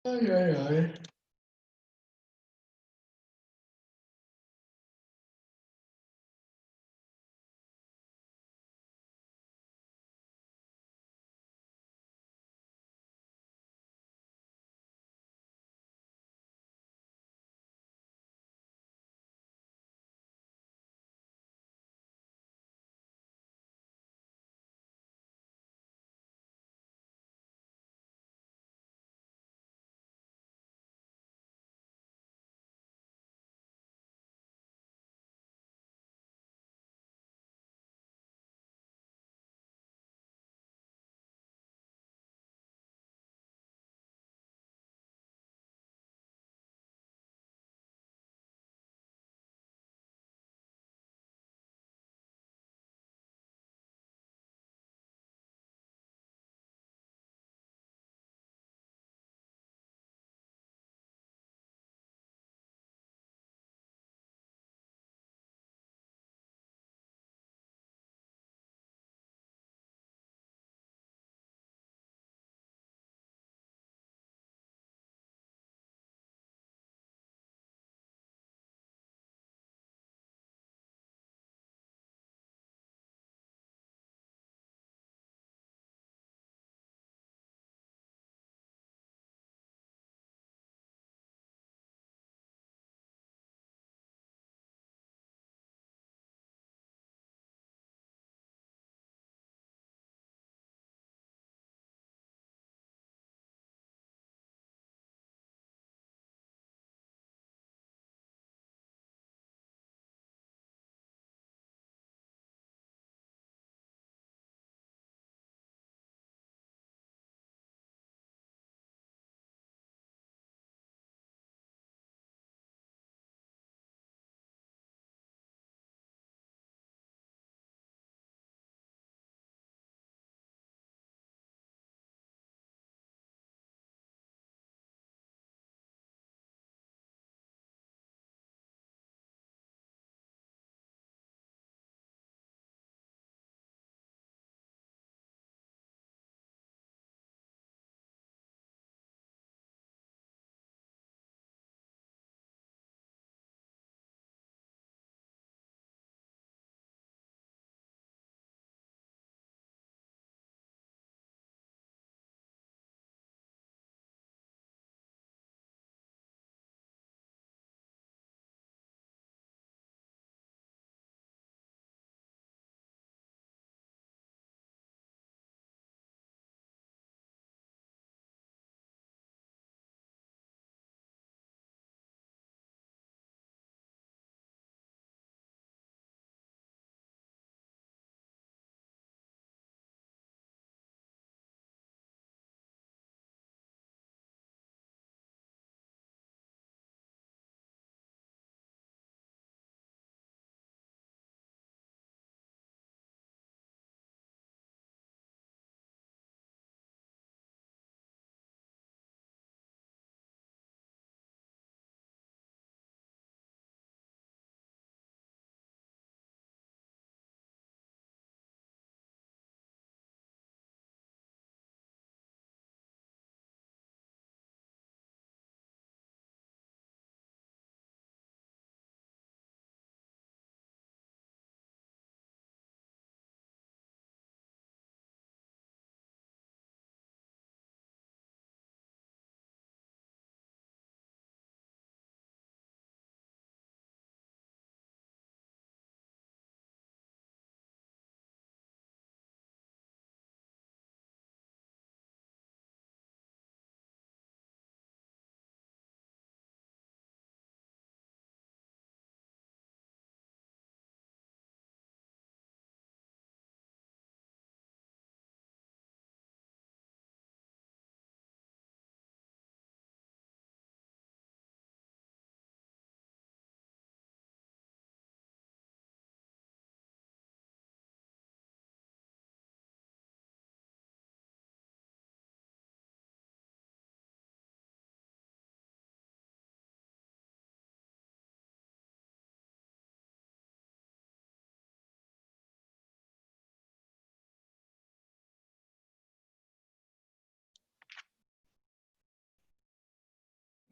Ai, ai, ai.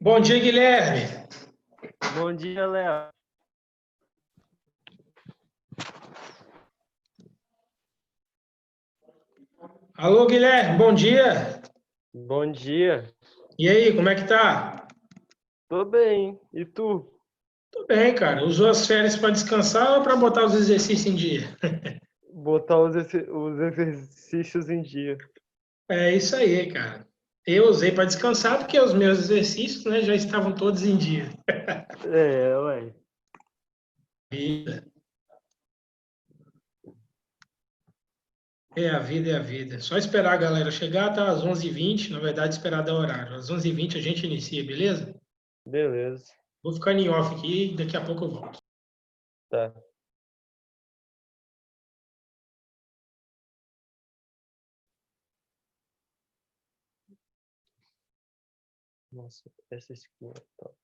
Bom dia, Guilherme. Bom dia, Léo. Alô, Guilherme, bom dia. Bom dia. E aí, como é que tá? Tô bem. E tu? Tô bem, cara. Usou as férias para descansar ou para botar os exercícios em dia? Botar os exercícios em dia. É isso aí, cara. Eu usei para descansar porque os meus exercícios, né, já estavam todos em dia. Ué. Vida. É a vida, é a vida. Só esperar a galera chegar, tá às 11h20. Na verdade, esperar dar horário. Às 11h20 a gente inicia, beleza? Beleza. Vou ficar em off aqui, daqui a pouco eu volto. Tá. Nossa, essa skin é top.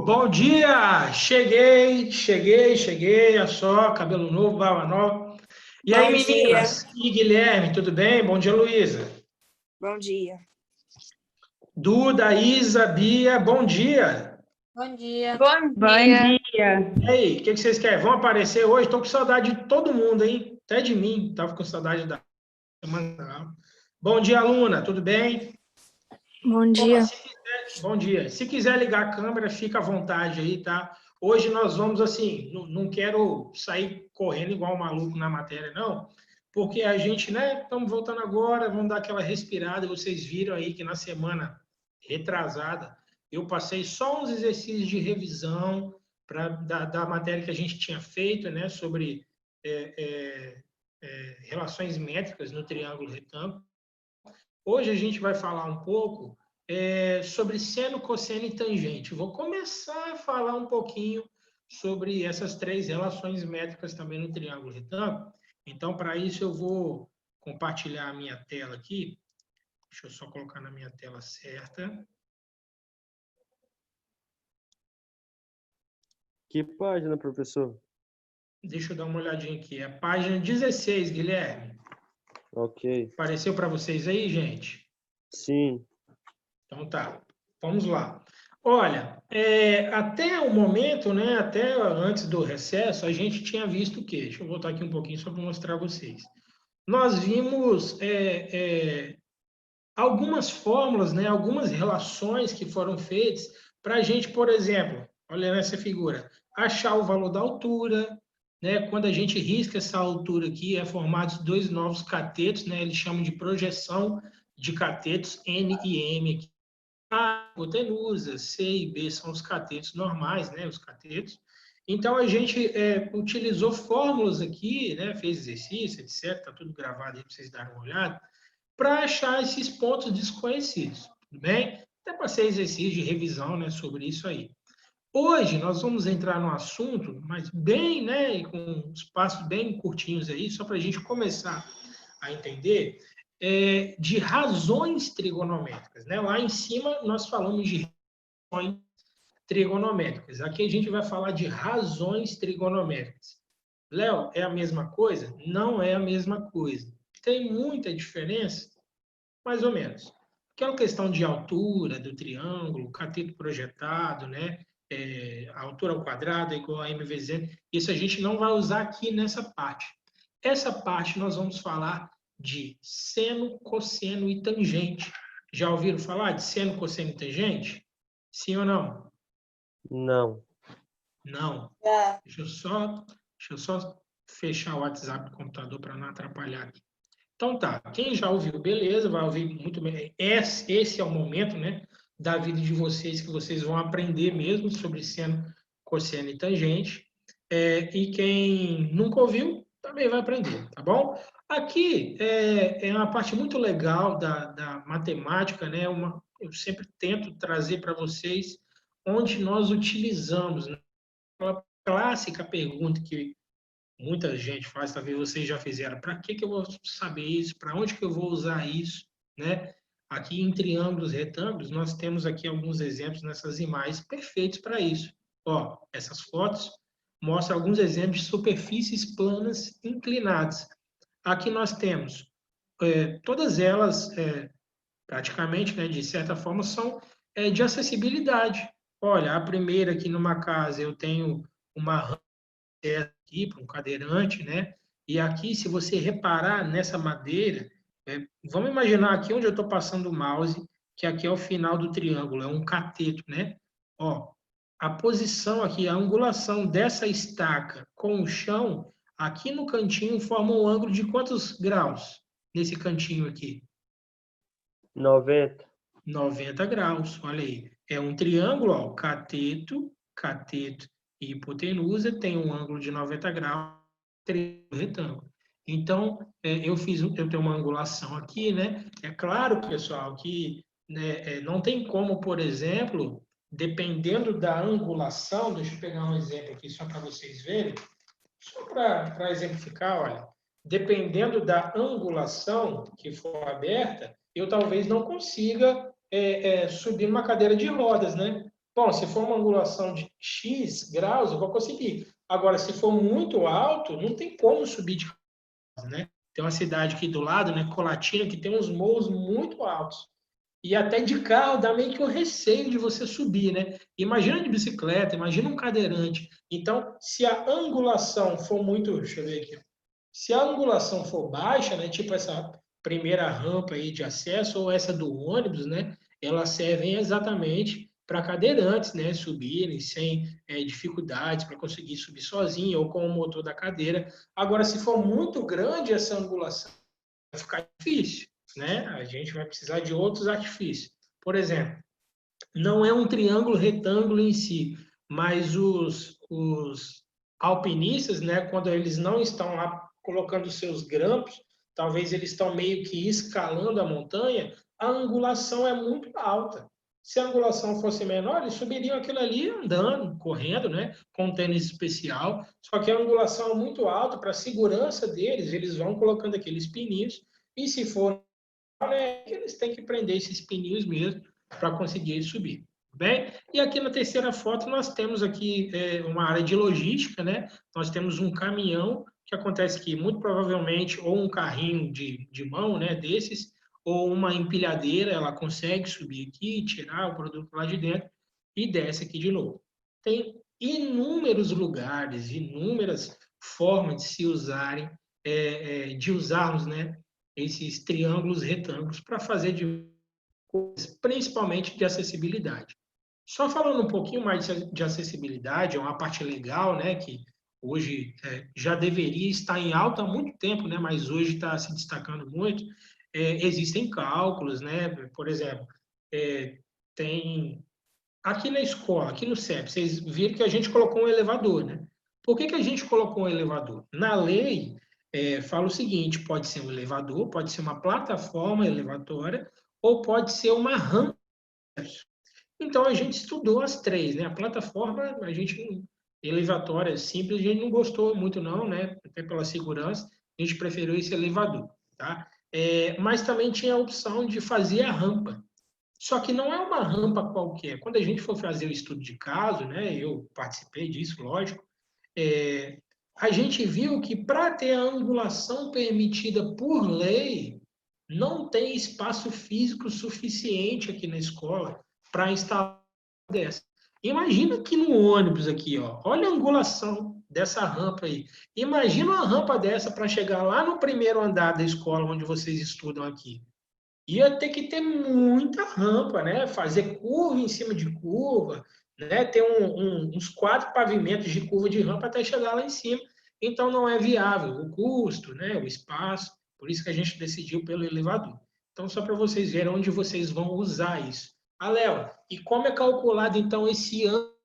Bom dia! Cheguei, a só, cabelo novo, barba nova. E aí, Bom dia. meninas? E Guilherme, tudo bem? Bom dia, Luísa. Bom dia. Duda, Isa, Bia, bom dia. Bom dia. Bom dia. E aí, o que vocês querem? Vão aparecer hoje? Estou com saudade de todo mundo, hein? Até de mim, estava com saudade da semana. Bom dia, aluna, tudo bem? Bom dia. Bom dia. Se quiser ligar a câmera, fica à vontade aí, tá? Hoje nós vamos, assim, não quero sair correndo igual um maluco na matéria, não, porque a gente, né, estamos voltando agora, vamos dar aquela respirada. Vocês viram aí que na semana retrasada eu passei só uns exercícios de revisão da matéria que a gente tinha feito, né, sobre relações métricas no triângulo retângulo. Hoje a gente vai falar um pouco sobre seno, cosseno e tangente. Vou começar a falar um pouquinho sobre essas três relações métricas também no triângulo retângulo. Então, para isso, eu vou compartilhar a minha tela aqui. Deixa eu só colocar na minha tela certa. Que página, professor? Deixa eu dar uma olhadinha aqui. É a página 16, Guilherme. Ok. Apareceu para vocês aí, gente? Sim. Então tá, vamos lá. Olha, até o momento, né, até antes do recesso, a gente tinha visto o quê? Deixa eu voltar aqui um pouquinho só para mostrar a vocês. Nós vimos algumas fórmulas, né, algumas relações que foram feitas para a gente, por exemplo, olha nessa figura, achar o valor da altura, né, quando a gente risca essa altura aqui, é formado dois novos catetos, né, eles chamam de projeção de catetos N e M aqui. A hipotenusa, C e B são os catetos normais, né, os catetos. Então, a gente utilizou fórmulas aqui, né, fez exercício, etc., está tudo gravado aí para vocês darem uma olhada, para achar esses pontos desconhecidos. tudo bem? Até passei exercício de revisão, né, sobre isso aí. Hoje nós vamos entrar no assunto, mas bem, né, com os passos bem curtinhos aí, só para a gente começar a entender, de razões trigonométricas, né? Lá em cima nós falamos de razões trigonométricas. Aqui a gente vai falar de razões trigonométricas. Léo, é a mesma coisa? Não é a mesma coisa. Tem muita diferença? Mais ou menos. Aquela questão de altura do triângulo, cateto projetado, né? A altura ao quadrado é igual a m vezes n. Isso a gente não vai usar aqui nessa parte. Essa parte nós vamos falar de seno, cosseno e tangente. Já ouviram falar de seno, cosseno e tangente? Sim ou não? Não. Não. Deixa eu só fechar o WhatsApp do computador para não atrapalhar aqui. Então tá, quem já ouviu, beleza, vai ouvir muito bem. Esse é o momento, né, da vida de vocês que vocês vão aprender mesmo sobre seno, cosseno e tangente. E quem nunca ouviu, também vai aprender, tá bom? Aqui é uma parte muito legal da matemática, né? Eu sempre tento trazer para vocês onde nós utilizamos, né? Aquela clássica pergunta que muita gente faz, talvez vocês já fizeram. Para que eu vou saber isso? Para onde que eu vou usar isso? Né? Aqui em triângulos, retângulos, nós temos aqui alguns exemplos nessas imagens perfeitos para isso. Ó, essas fotos mostram alguns exemplos de superfícies planas inclinadas. Aqui nós temos todas elas, praticamente, né, de certa forma, são de acessibilidade. Olha, a primeira aqui numa casa eu tenho uma aqui para um cadeirante, né? E aqui, se você reparar nessa madeira, vamos imaginar aqui onde eu estou passando o mouse, que aqui é o final do triângulo, é um cateto, né? Ó, a posição aqui, a angulação dessa estaca com o chão, aqui no cantinho, forma um ângulo de quantos graus? Nesse cantinho aqui? 90. 90 graus, olha aí. É um triângulo, ó, cateto, cateto e hipotenusa, tem um ângulo de 90 graus, retângulo. Então, eu tenho uma angulação aqui, né? É claro, pessoal, que né, não tem como, por exemplo, dependendo da angulação, deixa eu pegar um exemplo aqui só para vocês verem, só para exemplificar, olha, dependendo da angulação que for aberta, eu talvez não consiga subir uma cadeira de rodas, né? Bom, se for uma angulação de X graus, eu vou conseguir. Agora, se for muito alto, não tem como subir de rodas, né? Tem uma cidade aqui do lado, né, Colatina, que tem uns morros muito altos. E até de carro dá meio que um receio de você subir, né? Imagina de bicicleta, imagina um cadeirante. Então, se a angulação for muito, deixa eu ver aqui, se a angulação for baixa, né, tipo essa primeira rampa aí de acesso ou essa do ônibus, né, elas servem exatamente para cadeirantes, né, subirem sem dificuldades para conseguir subir sozinho ou com o motor da cadeira. Agora, se for muito grande essa angulação, vai ficar difícil, né? A gente vai precisar de outros artifícios. Por exemplo, não é um triângulo retângulo em si, mas os alpinistas, né, quando eles não estão lá colocando seus grampos, talvez eles estão meio que escalando a montanha, a angulação é muito alta. Se a angulação fosse menor, eles subiriam aquilo ali andando, correndo, né, com um tênis especial. Só que a angulação é muito alta, para a segurança deles, eles vão colocando aqueles pininhos, e se for, né, eles têm que prender esses pininhos mesmo para conseguir subir. Bem, e aqui na terceira foto nós temos aqui uma área de logística, né? Nós temos um caminhão, que acontece que muito provavelmente ou um carrinho de mão, né, desses, ou uma empilhadeira, ela consegue subir aqui, tirar o produto lá de dentro e desce aqui de novo. Tem inúmeros lugares, inúmeras formas de se usarem, de usarmos, né, esses triângulos, retângulos para fazer de coisas, principalmente de acessibilidade. Só falando um pouquinho mais de acessibilidade, é uma parte legal, né, que hoje já deveria estar em alta há muito tempo, né, mas hoje está se destacando muito. Existem cálculos, né, por exemplo, tem aqui na escola, aqui no CEP, vocês viram que a gente colocou um elevador, né? Por que a gente colocou um elevador? Na lei, fala o seguinte, pode ser um elevador, pode ser uma plataforma elevatória, ou pode ser uma rampa Então, a gente estudou as três, né? A plataforma, a gente, elevatória simples, a gente não gostou muito não, né? Até pela segurança, a gente preferiu esse elevador, tá? Mas também tinha a opção de fazer a rampa. Só que não é uma rampa qualquer. Quando a gente for fazer o estudo de caso, né? Eu participei disso, lógico, a gente viu que para ter a angulação permitida por lei, não tem espaço físico suficiente aqui na escola para instalar dessa. Imagina aqui no ônibus aqui, ó. Olha a angulação dessa rampa aí. Imagina uma rampa dessa para chegar lá no primeiro andar da escola onde vocês estudam aqui. Ia ter que ter muita rampa, né? Fazer curva em cima de curva, né? Ter uns 4 pavimentos de curva de rampa até chegar lá em cima. Então não é viável o custo, né? O espaço. Por isso que a gente decidiu pelo elevador. Então só para vocês verem onde vocês vão usar isso. Léo, e como é calculado então esse ângulo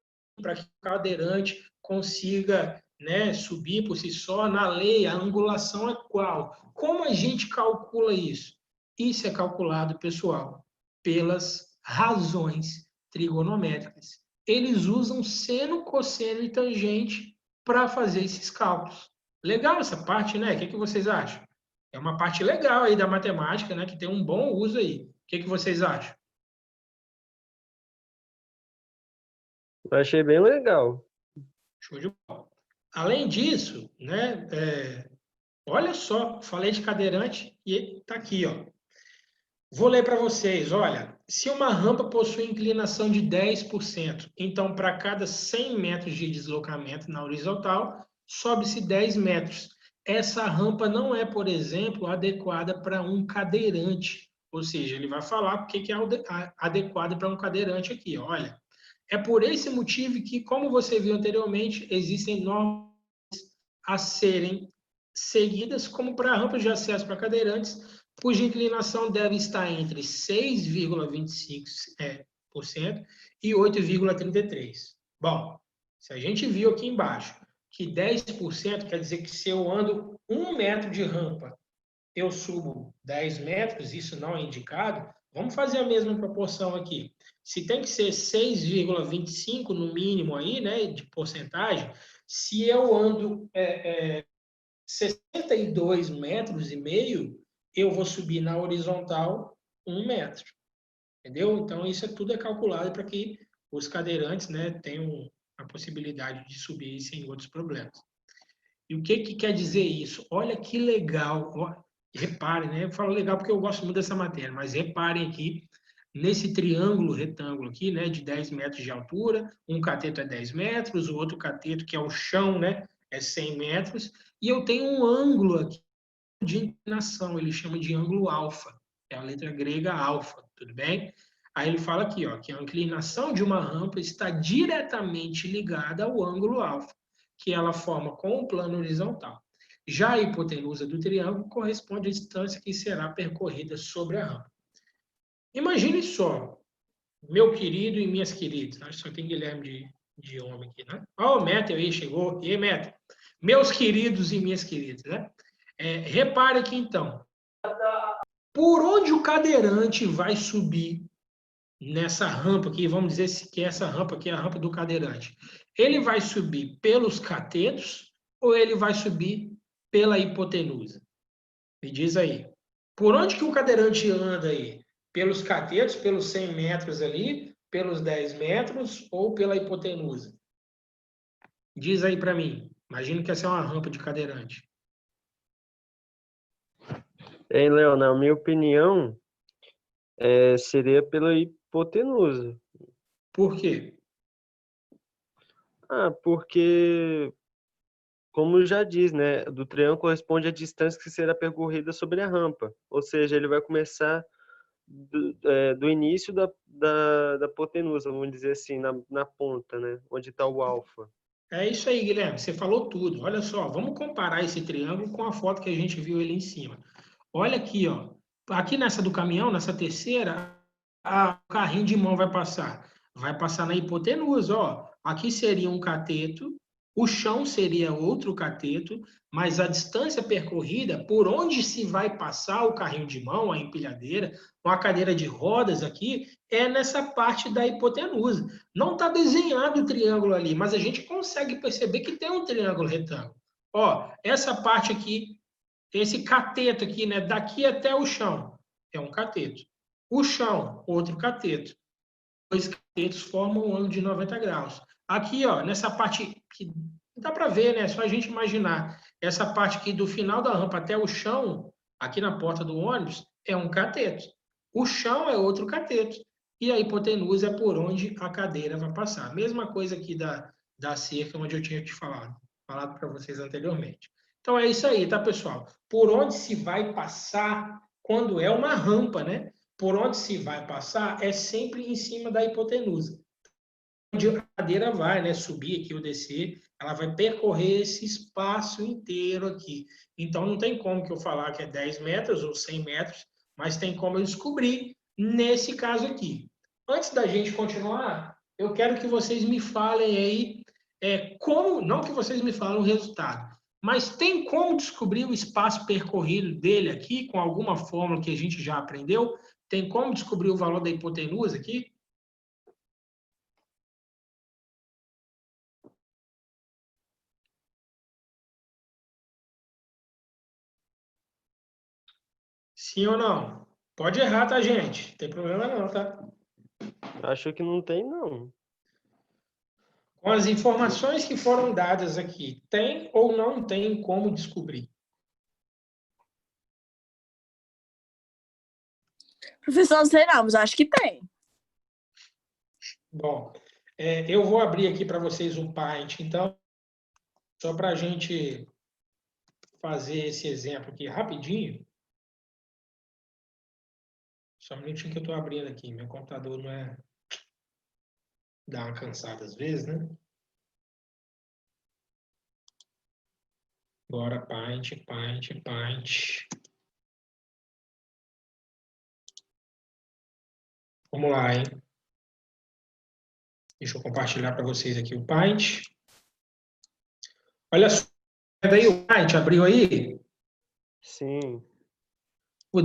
para que o cadeirante consiga, né, subir por si só? Na lei, a angulação é qual? Como a gente calcula isso? Isso é calculado, pessoal, pelas razões trigonométricas. Eles usam seno, cosseno e tangente para fazer esses cálculos. Legal essa parte, né? O que vocês acham? É uma parte legal aí da matemática, né? Que tem um bom uso aí. O que vocês acham? Eu achei bem legal. Show de bola. Além disso, né? Olha só, falei de cadeirante e está aqui, ó. Vou ler para vocês, olha, se uma rampa possui inclinação de 10%, então para cada 100 metros de deslocamento na horizontal, sobe-se 10 metros. Essa rampa não é, por exemplo, adequada para um cadeirante, ou seja, ele vai falar o que é adequado para um cadeirante aqui, olha. É por esse motivo que, como você viu anteriormente, existem normas a serem seguidas, como para rampas de acesso para cadeirantes, cuja inclinação deve estar entre 6,25% e 8,33%. Bom, se a gente viu aqui embaixo que 10% quer dizer que se eu ando 1 metro de rampa, eu subo 10 metros, isso não é indicado, vamos fazer a mesma proporção aqui. Se tem que ser 6,25 no mínimo aí, né, de porcentagem, se eu ando 62 metros e meio, eu vou subir na horizontal 1 metro. Entendeu? Então, isso tudo é calculado para que os cadeirantes, né, tenham a possibilidade de subir sem outros problemas. E o que quer dizer isso? Olha que legal. Reparem, né? Eu falo legal porque eu gosto muito dessa matéria, mas reparem aqui nesse triângulo retângulo aqui, né, de 10 metros de altura, um cateto é 10 metros, o outro cateto, que é o chão, né, é 100 metros, e eu tenho um ângulo aqui de inclinação, ele chama de ângulo alfa, é a letra grega alfa, tudo bem? Aí ele fala aqui, ó, que a inclinação de uma rampa está diretamente ligada ao ângulo alfa, que ela forma com o plano horizontal. Já a hipotenusa do triângulo corresponde à distância que será percorrida sobre a rampa. Imagine só, meu querido e minhas queridas, acho que só tem Guilherme de homem aqui, né? Ó, o Meta aí chegou. E aí, Meta? Meus queridos e minhas queridas, né? Repare aqui, então. Por onde o cadeirante vai subir nessa rampa aqui, vamos dizer que essa rampa aqui é a rampa do cadeirante. Ele vai subir pelos catetos ou ele vai subir pela hipotenusa? Me diz aí. Por onde que o cadeirante anda aí? Pelos catetos, pelos 100 metros ali, pelos 10 metros ou pela hipotenusa? Diz aí para mim. Imagino que essa é uma rampa de cadeirante. Hein, Léo, na minha opinião, seria pela hipotenusa. Por quê? Porque, como já diz, né, do triângulo corresponde à distância que será percorrida sobre a rampa. Ou seja, ele vai começar do início da hipotenusa, vamos dizer assim, na ponta, né, onde está o alfa. É isso aí, Guilherme. Você falou tudo. Olha só, vamos comparar esse triângulo com a foto que a gente viu ali em cima. Olha aqui, ó. Aqui nessa do caminhão, nessa terceira, o carrinho de mão vai passar. Vai passar na hipotenusa, ó. Aqui seria um cateto O chão seria outro cateto, mas a distância percorrida, por onde se vai passar o carrinho de mão, a empilhadeira, com a cadeira de rodas aqui, é nessa parte da hipotenusa. Não está desenhado o triângulo ali, mas a gente consegue perceber que tem um triângulo retângulo. Ó, essa parte aqui, esse cateto aqui, né, daqui até o chão, é um cateto. O chão, outro cateto. Dois catetos formam um ângulo de 90 graus. Aqui, ó, nessa parte que dá para ver, né? É só a gente imaginar. Essa parte aqui do final da rampa até o chão, aqui na porta do ônibus, é um cateto. O chão é outro cateto. E a hipotenusa é por onde a cadeira vai passar. Mesma coisa aqui da cerca, onde eu tinha te falado para vocês anteriormente. Então é isso aí, tá, pessoal? Por onde se vai passar quando é uma rampa, né? Por onde se vai passar é sempre em cima da hipotenusa. Onde a cadeira vai, né, subir aqui ou descer, ela vai percorrer esse espaço inteiro aqui. Então, não tem como que eu falar que é 10 metros ou 100 metros, mas tem como eu descobrir nesse caso aqui. Antes da gente continuar, eu quero que vocês me falem aí como, não que vocês me falem o resultado, mas tem como descobrir o espaço percorrido dele aqui com alguma fórmula que a gente já aprendeu? Tem como descobrir o valor da hipotenusa aqui? Sim ou não? Pode errar, tá, gente? Não tem problema não, tá? Acho que não tem, não. Com as informações que foram dadas aqui, tem ou não tem como descobrir? Professor, não sei não, mas acho que tem. Bom, eu vou abrir aqui para vocês o Paint, então, só para a gente fazer esse exemplo aqui rapidinho. Só um minutinho que eu estou abrindo aqui. Meu computador não é... dá uma cansada às vezes, né? Agora, Paint. Vamos lá, hein? Deixa eu compartilhar para vocês aqui o Paint. Olha só, daí o Paint abriu aí? Sim. Vou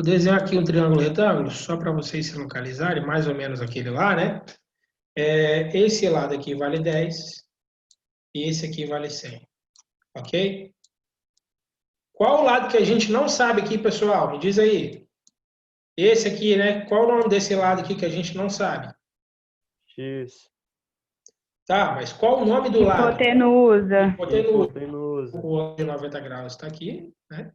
desenhar aqui um triângulo retângulo, só para vocês se localizarem, mais ou menos aquele lá, né? Esse lado aqui vale 10 e esse aqui vale 100, ok? Qual o lado que a gente não sabe aqui, pessoal? Me diz aí. Esse aqui, né? Qual o nome desse lado aqui que a gente não sabe? X. Tá, mas qual o nome do lado? Hipotenusa. Hipotenusa. O ângulo de 90 graus está aqui, né?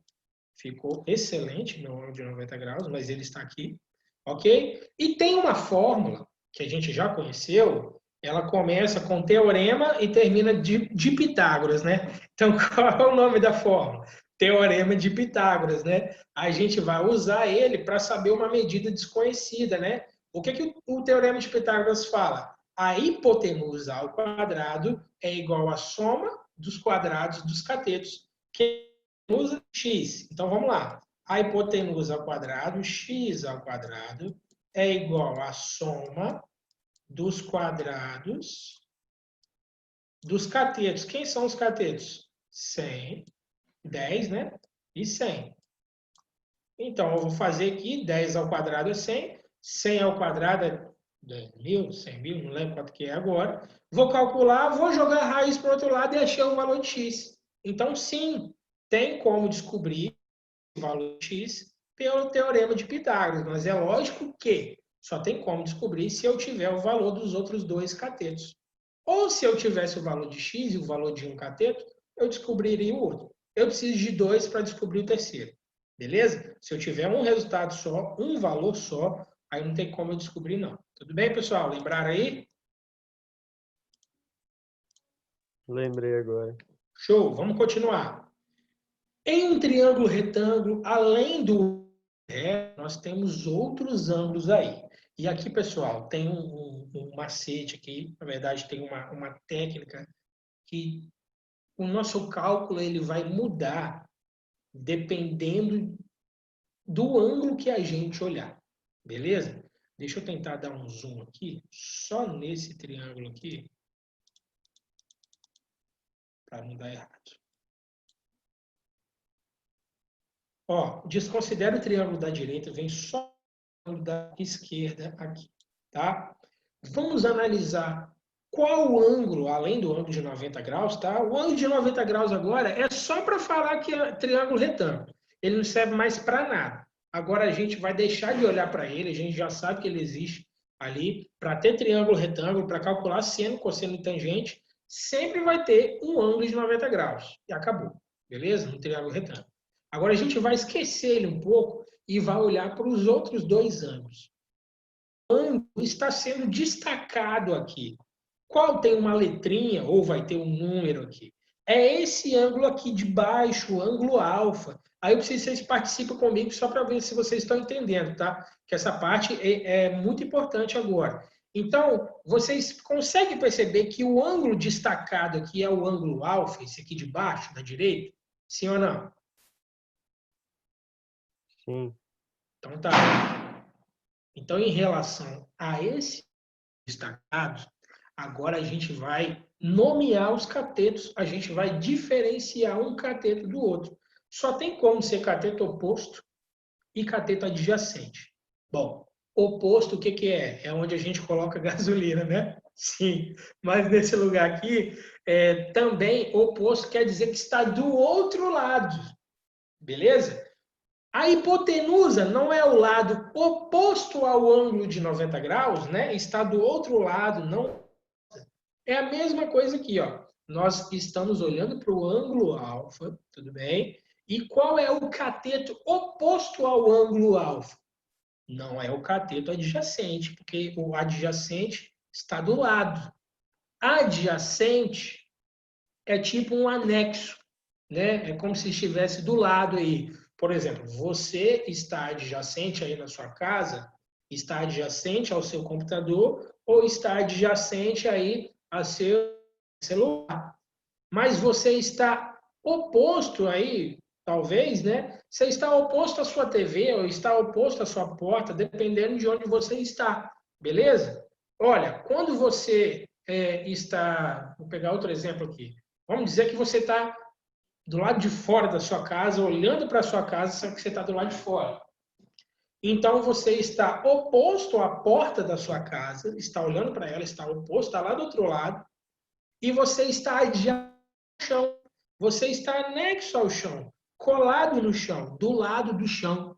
Ficou excelente meu ângulo de 90 graus, mas ele está aqui, ok? E tem uma fórmula que a gente já conheceu, ela começa com teorema e termina de Pitágoras, né? Então, qual é o nome da fórmula? Teorema de Pitágoras, né? A gente vai usar ele para saber uma medida desconhecida, né? O que o Teorema de Pitágoras fala? A hipotenusa ao quadrado é igual à soma dos quadrados dos catetos, que hipotenusa x. Então, vamos lá. A hipotenusa ao quadrado, x ao quadrado, é igual à soma dos quadrados dos catetos. Quem são os catetos? 100, 10, né? E 100. Então, eu vou fazer aqui, 10 ao quadrado é 100, 100 ao quadrado é 10 mil, 100 mil, não lembro quanto que é agora. Vou calcular, vou jogar a raiz para o outro lado e achei um valor de x. Então, sim, tem como descobrir o valor de x pelo teorema de Pitágoras, mas é lógico que só tem como descobrir se eu tiver o valor dos outros dois catetos. Ou se eu tivesse o valor de x e o valor de um cateto, eu descobriria o outro. Eu preciso de dois para descobrir o terceiro. Beleza? Se eu tiver um resultado só, um valor só, aí não tem como eu descobrir, não. Tudo bem, pessoal? Lembraram aí? Lembrei agora. Show! Vamos continuar. Em um triângulo retângulo, além do nós temos outros ângulos aí. E aqui, pessoal, tem um macete aqui, na verdade, tem uma técnica que o nosso cálculo ele vai mudar dependendo do ângulo que a gente olhar. Beleza? Deixa eu tentar dar um zoom aqui, só nesse triângulo aqui. para não dar errado. Ó, desconsidera o triângulo da direita, vem só o triângulo da esquerda aqui, tá? Vamos analisar qual o ângulo, além do ângulo de 90 graus, tá? O ângulo de 90 graus agora é só para falar que é triângulo retângulo. Ele não serve mais para nada. Agora a gente vai deixar de olhar para ele, a gente já sabe que ele existe ali. Para ter triângulo retângulo, para calcular seno, cosseno e tangente, sempre vai ter um ângulo de 90 graus. E acabou, beleza? No triângulo retângulo. Agora a gente vai esquecer ele um pouco e vai olhar para os outros dois ângulos. O ângulo está sendo destacado aqui. Qual tem uma letrinha ou vai ter um número aqui? É esse ângulo aqui de baixo, o ângulo alfa. Aí eu preciso que vocês participem comigo só para ver se vocês estão entendendo, tá? Que essa parte é muito importante agora. Então, vocês conseguem perceber que o ângulo destacado aqui é o ângulo alfa, esse aqui de baixo, da direita? Sim ou não? Sim. Então tá. Então, em relação a esse destacado, agora a gente vai nomear os catetos, a gente vai diferenciar um cateto do outro. Só tem como ser cateto oposto e cateto adjacente. Bom, oposto o que é? É onde a gente coloca gasolina, né? Sim, mas nesse lugar aqui, também oposto quer dizer que está do outro lado, beleza? A hipotenusa não é o lado oposto ao ângulo de 90 graus, né? Está do outro lado, não. É a mesma coisa aqui, ó. Nós estamos olhando para o ângulo alfa, tudo bem? E qual é o cateto oposto ao ângulo alfa? Não é o cateto adjacente, porque o adjacente está do lado. Adjacente é tipo um anexo, né? É como se estivesse do lado aí. Por exemplo, você está adjacente aí na sua casa, está adjacente ao seu computador ou está adjacente aí ao seu celular. Mas você está oposto aí, talvez, né? Você está oposto à sua TV ou está oposto à sua porta, dependendo de onde você está, beleza? Olha, quando você está... Vou pegar outro exemplo aqui. Vamos dizer que você está do lado de fora da sua casa, olhando para a sua casa, só que você está do lado de fora. Então, você está oposto à porta da sua casa, está olhando para ela, está oposto, está lá do outro lado, e você está adjacente ao chão. Você está anexo ao chão, colado no chão, do lado do chão.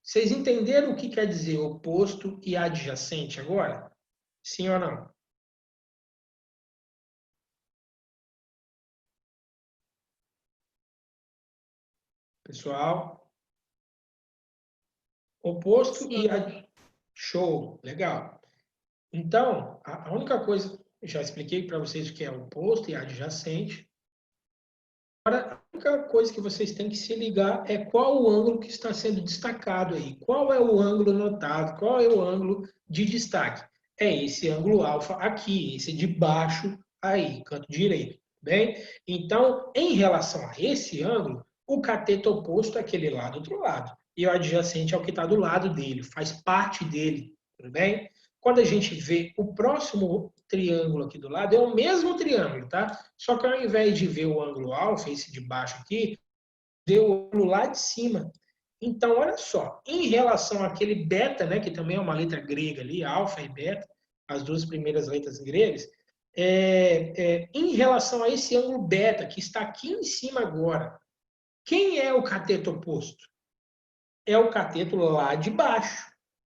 Vocês entenderam o que quer dizer oposto e adjacente agora? Sim ou não? Pessoal? Oposto e show, legal. Então, a única coisa, já expliquei para vocês o que é oposto e adjacente. Agora, a única coisa que vocês têm que se ligar é qual o ângulo que está sendo destacado aí. Qual é o ângulo notado? Qual é o ângulo de destaque? É esse ângulo alfa aqui, esse de baixo aí, canto direito. Bem? Então, em relação a esse ângulo, o cateto oposto é aquele lá do outro lado. E o adjacente é o que está do lado dele, faz parte dele. Tudo bem? Quando a gente vê o próximo triângulo aqui do lado, é o mesmo triângulo, tá? Só que ao invés de ver o ângulo alfa, esse de baixo aqui, vê o ângulo lá de cima. Então, olha só, em relação àquele beta, né, que também é uma letra grega ali, alfa e beta, as duas primeiras letras gregas, em relação a esse ângulo beta, que está aqui em cima agora, quem é o cateto oposto? É o cateto lá de baixo,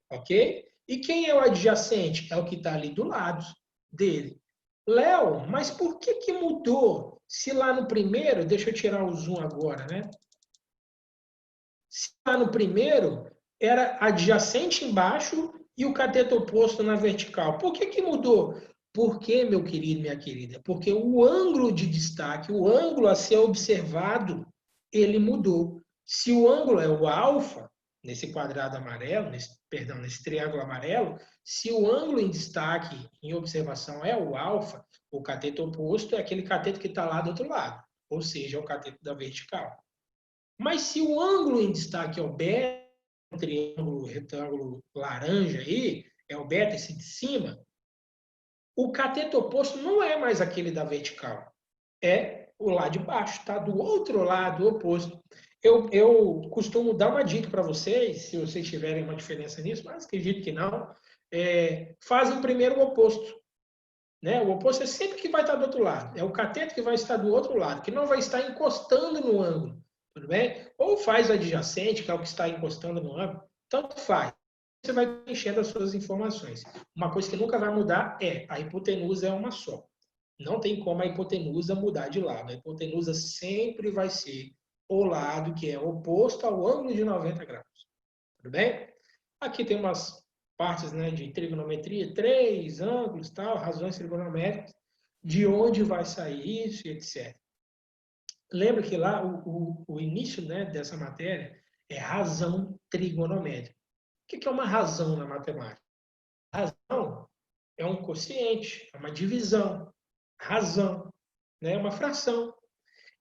ok? E quem é o adjacente? É o que está ali do lado dele. Léo, mas por que mudou? Se lá no primeiro, deixa eu tirar o zoom agora, né? Se lá no primeiro era adjacente embaixo e o cateto oposto na vertical. Por que mudou? Porque, meu querido, minha querida, porque o ângulo de destaque, o ângulo a ser observado, ele mudou. Se o ângulo é o alfa, nesse quadrado amarelo, nesse triângulo amarelo, se o ângulo em destaque, em observação, é o alfa, o cateto oposto é aquele cateto que está lá do outro lado, ou seja, é o cateto da vertical. Mas se o ângulo em destaque é o beta, o triângulo retângulo laranja aí, é o beta, esse de cima, o cateto oposto não é mais aquele da vertical. é o lado de baixo, tá? Do outro lado, oposto. Eu costumo dar uma dica para vocês, se vocês tiverem uma diferença nisso, mas acredito que não. Fazem primeiro o oposto. Né? O oposto é sempre que vai estar do outro lado. É o cateto que vai estar do outro lado, que não vai estar encostando no ângulo. Tudo bem? Ou faz o adjacente, que é o que está encostando no ângulo. Tanto faz. Você vai preenchendo as suas informações. Uma coisa que nunca vai mudar é a hipotenusa é uma só. Não tem como a hipotenusa mudar de lado. A hipotenusa sempre vai ser o lado que é oposto ao ângulo de 90 graus. Tudo bem? Aqui tem umas partes, né, de trigonometria, 3 ângulos, tal, razões trigonométricas, de onde vai sair isso e etc. Lembra que lá o início, né, dessa matéria é razão trigonométrica. O que é uma razão na matemática? Razão é um quociente, é uma divisão. Razão, né, é uma fração.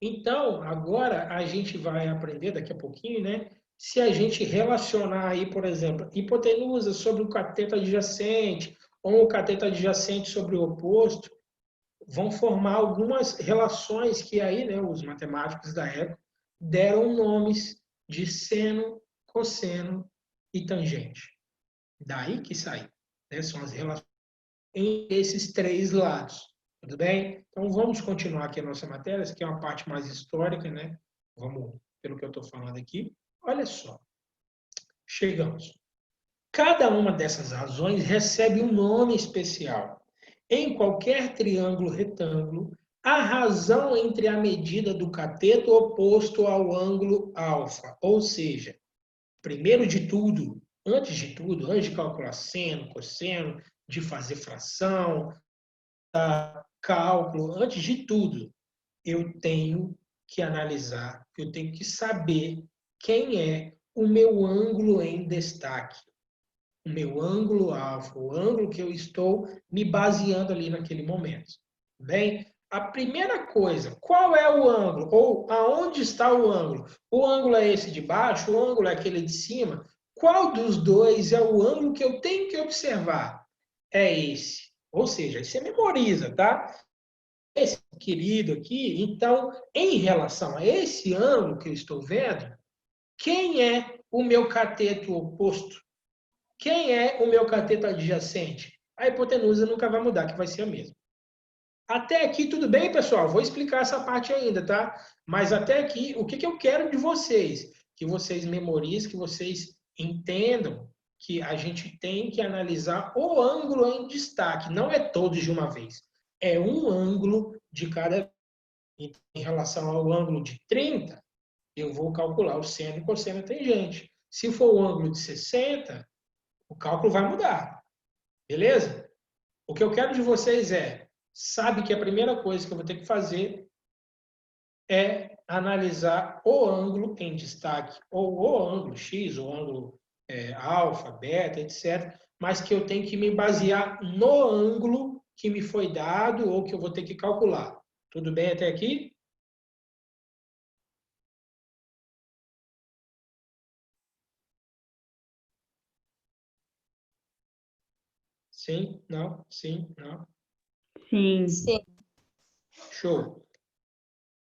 Então, agora a gente vai aprender daqui a pouquinho, né? Se a gente relacionar aí, por exemplo, hipotenusa sobre o cateto adjacente ou o cateto adjacente sobre o oposto, vão formar algumas relações que aí, né, os matemáticos da época deram nomes de seno, cosseno e tangente. Daí que sai, né? São as relações entre esses três lados. Tudo bem? Então, vamos continuar aqui a nossa matéria, essa aqui é uma parte mais histórica, né? Vamos, pelo que eu estou falando aqui. Olha só. Chegamos. Cada uma dessas razões recebe um nome especial. Em qualquer triângulo retângulo, a razão entre a medida do cateto oposto ao ângulo alfa, ou seja, primeiro de tudo, antes de calcular seno, cosseno, de fazer fração, cálculo, antes de tudo, eu tenho que analisar, eu tenho que saber quem é o meu ângulo em destaque, o meu ângulo alfa, o ângulo que eu estou me baseando ali naquele momento. Bem, a primeira coisa, qual é o ângulo? Ou aonde está o ângulo? O ângulo é esse de baixo, o ângulo é aquele de cima? Qual dos dois é o ângulo que eu tenho que observar? É esse. Ou seja, você memoriza, tá? Esse querido aqui, então, em relação a esse ângulo que eu estou vendo, quem é o meu cateto oposto? Quem é o meu cateto adjacente? A hipotenusa nunca vai mudar, que vai ser a mesma. Até aqui tudo bem, pessoal? Vou explicar essa parte ainda, tá? Mas até aqui, o que eu quero de vocês? Que vocês memorizem, que vocês entendam que a gente tem que analisar o ângulo em destaque. Não é todos de uma vez. É um ângulo de cada. Então, em relação ao ângulo de 30, eu vou calcular o seno e cosseno tangente. Se for o ângulo de 60, o cálculo vai mudar. Beleza? O que eu quero de vocês sabe que a primeira coisa que eu vou ter que fazer é analisar o ângulo em destaque, ou o ângulo X, o ângulo alfa, beta, etc., mas que eu tenho que me basear no ângulo que me foi dado ou que eu vou ter que calcular. Tudo bem até aqui? Sim? Não? Sim? Não? Sim. Sim. Show.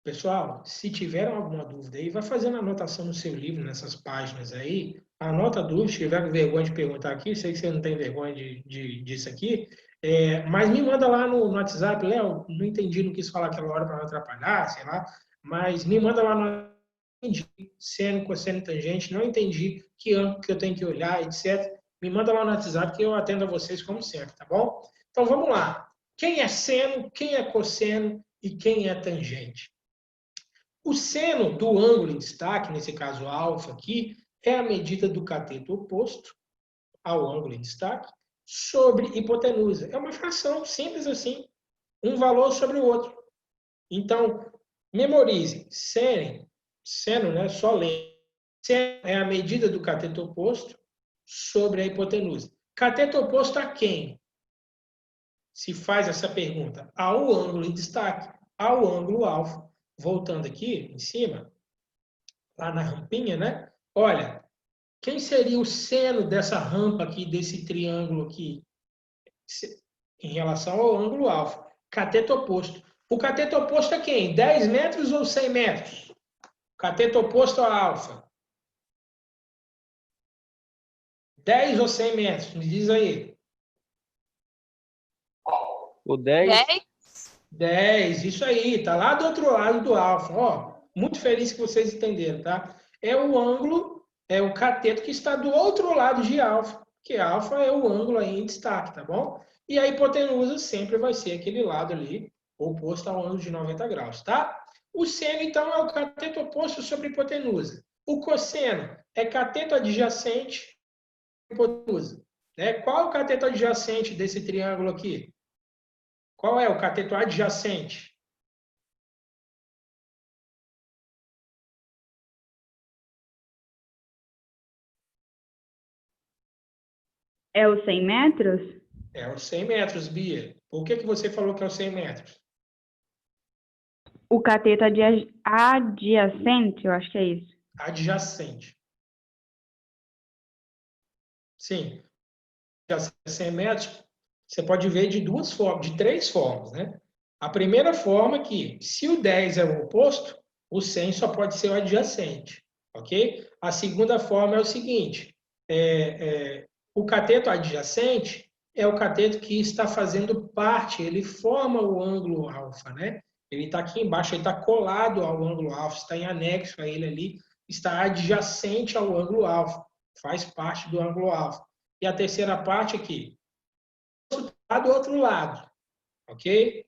Pessoal, se tiveram alguma dúvida aí, vai fazendo anotação no seu livro, nessas páginas aí. Anota a dúvida, se tiver vergonha de perguntar aqui, sei que você não tem vergonha disso aqui, mas me manda lá no WhatsApp, Léo, não entendi, não quis falar aquela hora para não atrapalhar, sei lá, mas me manda lá no entendi, seno, cosseno, tangente, não entendi que ângulo que eu tenho que olhar, etc. Me manda lá no WhatsApp que eu atendo a vocês como sempre, tá bom? Então vamos lá. Quem é seno, quem é cosseno e quem é tangente? O seno do ângulo em destaque, nesse caso alfa aqui, é a medida do cateto oposto ao ângulo em destaque sobre hipotenusa. É uma fração simples assim, um valor sobre o outro. Então, memorize, seno, né, só lendo. Seno é a medida do cateto oposto sobre a hipotenusa. Cateto oposto a quem? Se faz essa pergunta, ao ângulo em destaque, ao ângulo alfa. Voltando aqui em cima, lá na rampinha, né? Olha, quem seria o seno dessa rampa aqui, desse triângulo aqui, em relação ao ângulo alfa? Cateto oposto. O cateto oposto é quem? 10 metros ou 100 metros? Cateto oposto a alfa. 10 ou 100 metros? Me diz aí. O 10, 10, isso aí. Tá lá do outro lado do alfa. Ó, muito feliz que vocês entenderam, tá? É o ângulo, é o cateto que está do outro lado de alfa, que alfa é o ângulo aí em destaque, tá bom? E a hipotenusa sempre vai ser aquele lado ali, oposto ao ângulo de 90 graus, tá? O seno, então, é o cateto oposto sobre a hipotenusa. O cosseno é cateto adjacente à hipotenusa. Né? Qual é o cateto adjacente desse triângulo aqui? Qual é o cateto adjacente? É os 100 metros? É os 100 metros, Bia. Por que você falou que é os 100 metros? O cateto adjacente, eu acho que é isso. Adjacente. Sim. 100 metros, você pode ver de duas formas, de três formas, né? A primeira forma é que, se o 10 é o oposto, o 100 só pode ser o adjacente, ok? A segunda forma é o seguinte, o cateto adjacente é o cateto que está fazendo parte, ele forma o ângulo alfa, né? Ele está aqui embaixo, ele está colado ao ângulo alfa, está em anexo a ele ali, está adjacente ao ângulo alfa, faz parte do ângulo alfa. E a terceira parte aqui, está do outro lado, ok?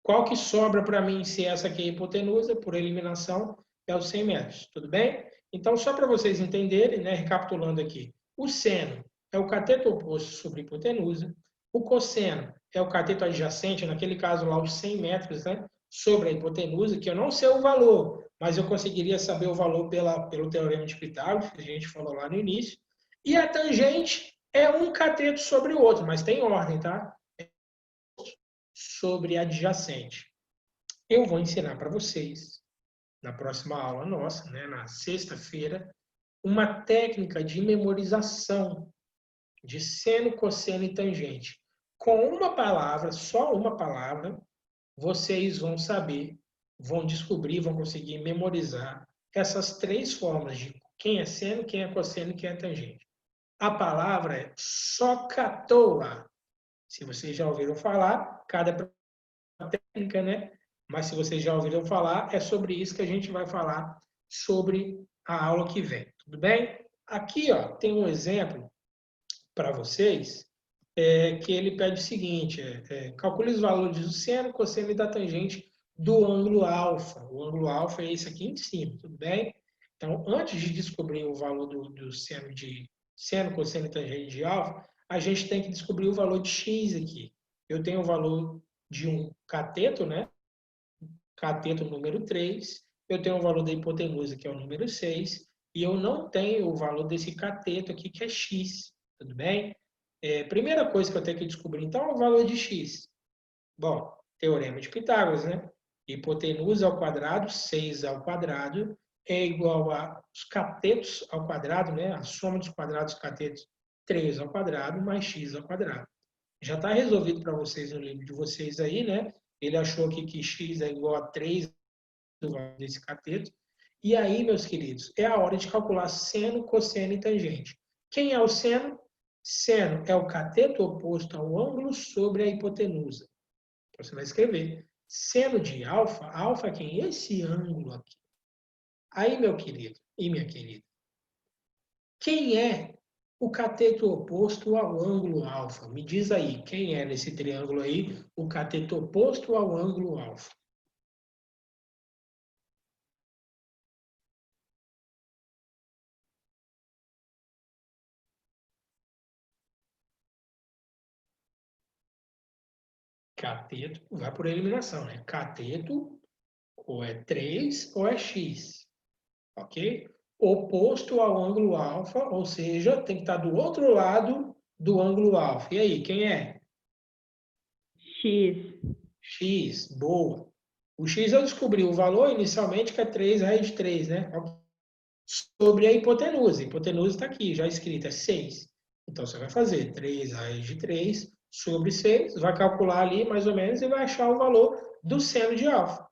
Qual que sobra para mim se essa aqui é a hipotenusa, por eliminação, é os 100 metros, tudo bem? Então, só para vocês entenderem, né, recapitulando aqui, o seno é o cateto oposto sobre a hipotenusa, o cosseno é o cateto adjacente, naquele caso lá, os 100 metros, né, sobre a hipotenusa, que eu não sei o valor, mas eu conseguiria saber o valor pelo teorema de Pitágoras, que a gente falou lá no início, e a tangente é um cateto sobre o outro, mas tem ordem, tá? Sobre adjacente. Eu vou ensinar para vocês, na próxima aula nossa, né, na sexta-feira, uma técnica de memorização de seno, cosseno e tangente. Com uma palavra, só uma palavra, vocês vão saber, vão descobrir, vão conseguir memorizar essas três formas de quem é seno, quem é cosseno e quem é tangente. A palavra é SOHCAHTOA. Se vocês já ouviram falar, cada técnica, né? Mas se vocês já ouviram falar, é sobre isso que a gente vai falar sobre a aula que vem. Tudo bem? Aqui, ó, tem um exemplo para vocês, que ele pede o seguinte, calcule os valores do seno, cosseno e da tangente do ângulo alfa. O ângulo alfa é esse aqui em cima, tudo bem? Então, antes de descobrir o valor do seno de seno, cosseno e tangente de alfa, a gente tem que descobrir o valor de x aqui. Eu tenho o valor de um cateto, né? Cateto número 3. Eu tenho o valor da hipotenusa, que é o número 6. E eu não tenho o valor desse cateto aqui, que é x. Tudo bem? Primeira coisa que eu tenho que descobrir, então, é o valor de x. Bom, teorema de Pitágoras, né? Hipotenusa ao quadrado, 6 ao quadrado, é igual a os catetos ao quadrado, né? A soma dos quadrados dos catetos, 3 ao quadrado, mais x ao quadrado. Já está resolvido para vocês no livro de vocês aí, né? Ele achou aqui que x é igual a 3 do valor desse cateto. E aí, meus queridos, é a hora de calcular seno, cosseno e tangente. Quem é o seno? Seno é o cateto oposto ao ângulo sobre a hipotenusa. Então, você vai escrever seno de alfa. Alfa é quem? Esse ângulo aqui. Aí, meu querido e minha querida, quem é o cateto oposto ao ângulo alfa? Me diz aí, quem é nesse triângulo aí o cateto oposto ao ângulo alfa? Cateto, vai por eliminação, né? Cateto ou é 3 ou é x, ok? Oposto ao ângulo alfa, ou seja, tem que estar do outro lado do ângulo alfa. E aí, quem é? X. X, boa. O x eu descobri o valor inicialmente, que é 3 raiz de 3, né? Sobre a hipotenusa. A hipotenusa está aqui, já escrita, é 6. Então, você vai fazer 3 raiz de 3 sobre 6, vai calcular ali mais ou menos e vai achar o valor do seno de alfa.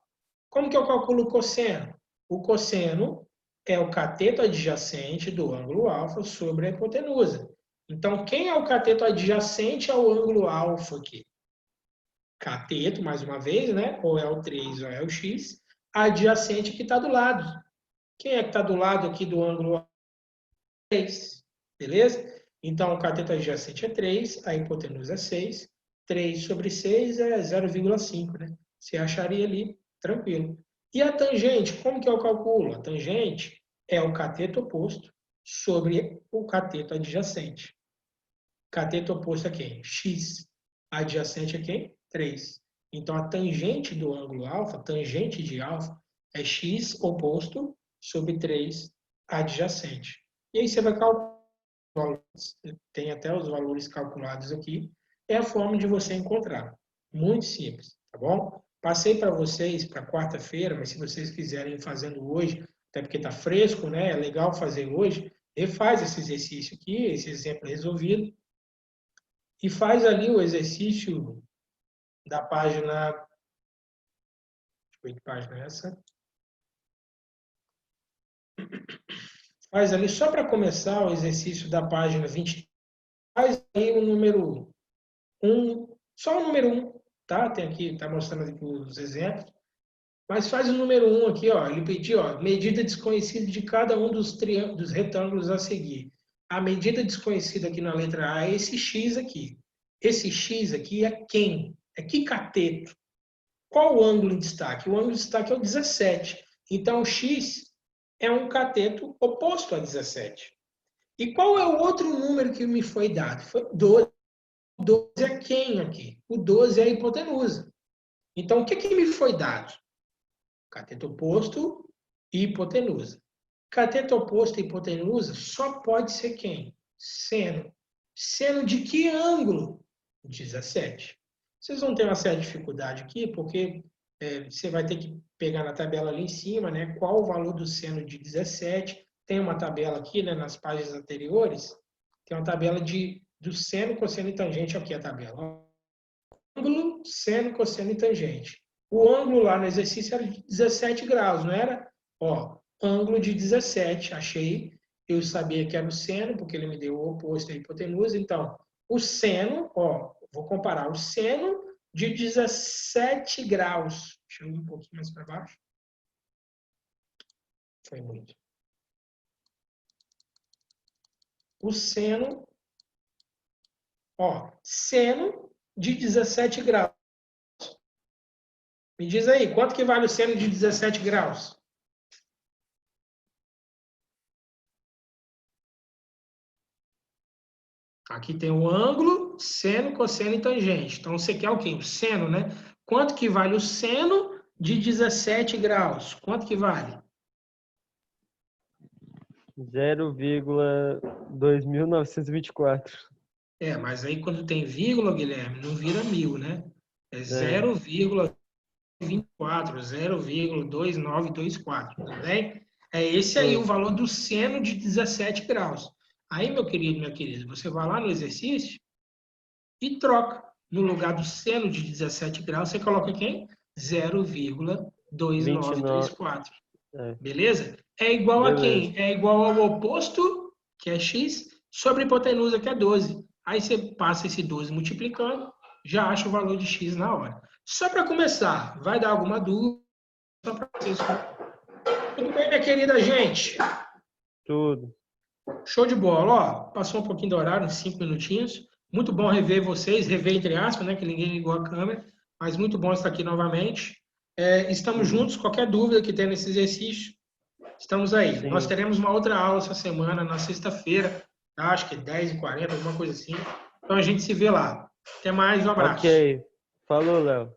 Como que eu calculo o cosseno? O cosseno é o cateto adjacente do ângulo alfa sobre a hipotenusa. Então, quem é o cateto adjacente ao ângulo alfa aqui? Cateto, mais uma vez, né? Ou é o 3 ou é o x, adjacente que está do lado. Quem é que está do lado aqui do ângulo alfa? 3, beleza? Então, o cateto adjacente é 3, a hipotenusa é 6, 3 sobre 6 é 0,5, né? Você acharia ali, tranquilo. E a tangente, como que eu calculo? A tangente é o cateto oposto sobre o cateto adjacente. Cateto oposto é quem? X. Adjacente é quem? 3. Então, a tangente do ângulo alfa, tangente de alfa, é x oposto sobre 3 adjacente. E aí você vai calcular, tem até os valores calculados aqui, é a forma de você encontrar. Muito simples, tá bom? Passei para vocês para quarta-feira, mas se vocês quiserem ir fazendo hoje, até porque está fresco, né? É legal fazer hoje, refaz esse exercício aqui, esse exemplo resolvido, e faz ali o exercício da página... Deixa eu ver que página é essa. Faz ali, só para começar o exercício da página 20, faz aí o número 1, só o número 1, tá? Tem aqui, está mostrando aqui os exemplos. Mas faz o número 1 aqui, ó. Ele pediu, ó, medida desconhecida de cada um dos retângulos a seguir. A medida desconhecida aqui na letra A é esse x aqui. Esse x aqui é quem? É que cateto? Qual o ângulo em destaque? O ângulo em destaque é o 17. Então, o x é um cateto oposto a 17. E qual é o outro número que me foi dado? Foi 12. O 12 é quem aqui? O 12 é a hipotenusa. Então, o que me foi dado? Cateto oposto e hipotenusa. Cateto oposto e hipotenusa só pode ser quem? Seno. Seno de que ângulo? 17. Vocês vão ter uma certa dificuldade aqui, porque você vai ter que pegar na tabela ali em cima, né? Qual o valor do seno de 17. Tem uma tabela aqui, né, nas páginas anteriores, tem uma tabela do seno, cosseno e tangente. Aqui a tabela. Ângulo, seno, cosseno e tangente. O ângulo lá no exercício era de 17 graus, não era? Ó, ângulo de 17, achei. Eu sabia que era o seno, porque ele me deu o oposto à hipotenusa. Então, o seno, ó, vou comparar o seno de 17 graus. Deixa eu ir um pouquinho mais para baixo. Foi muito. O seno, ó, seno de 17 graus. Me diz aí, quanto que vale o seno de 17 graus? Aqui tem o ângulo, seno, cosseno e tangente. Então, você quer o quê? O seno, né? Quanto que vale o seno de 17 graus? Quanto que vale? 0,2924. Mas aí quando tem vírgula, Guilherme, não vira 1000, né? É 0,24, 0,2924, tudo bem? É esse aí o valor do seno de 17 graus. Aí, meu querido, minha querida, você vai lá no exercício e troca. No lugar do seno de 17 graus, você coloca quem? 0,2934. Beleza? É igual a quem? É igual ao oposto, que é x, sobre a hipotenusa, que é 12. Aí você passa esse 12 multiplicando, já acha o valor de x na hora. Só para começar, vai dar alguma dúvida? Só para vocês. Tudo bem, minha querida gente? Tudo. Show de bola. Ó, passou um pouquinho do horário, uns 5 minutinhos. Muito bom rever vocês, rever entre aspas, né, que ninguém ligou a câmera, mas muito bom estar aqui novamente. Estamos juntos, qualquer dúvida que tenha nesse exercício, estamos aí. Sim. Nós teremos uma outra aula essa semana, na sexta-feira, acho que 10h40, alguma coisa assim. Então a gente se vê lá. Até mais, um abraço. Ok. Falou, Léo.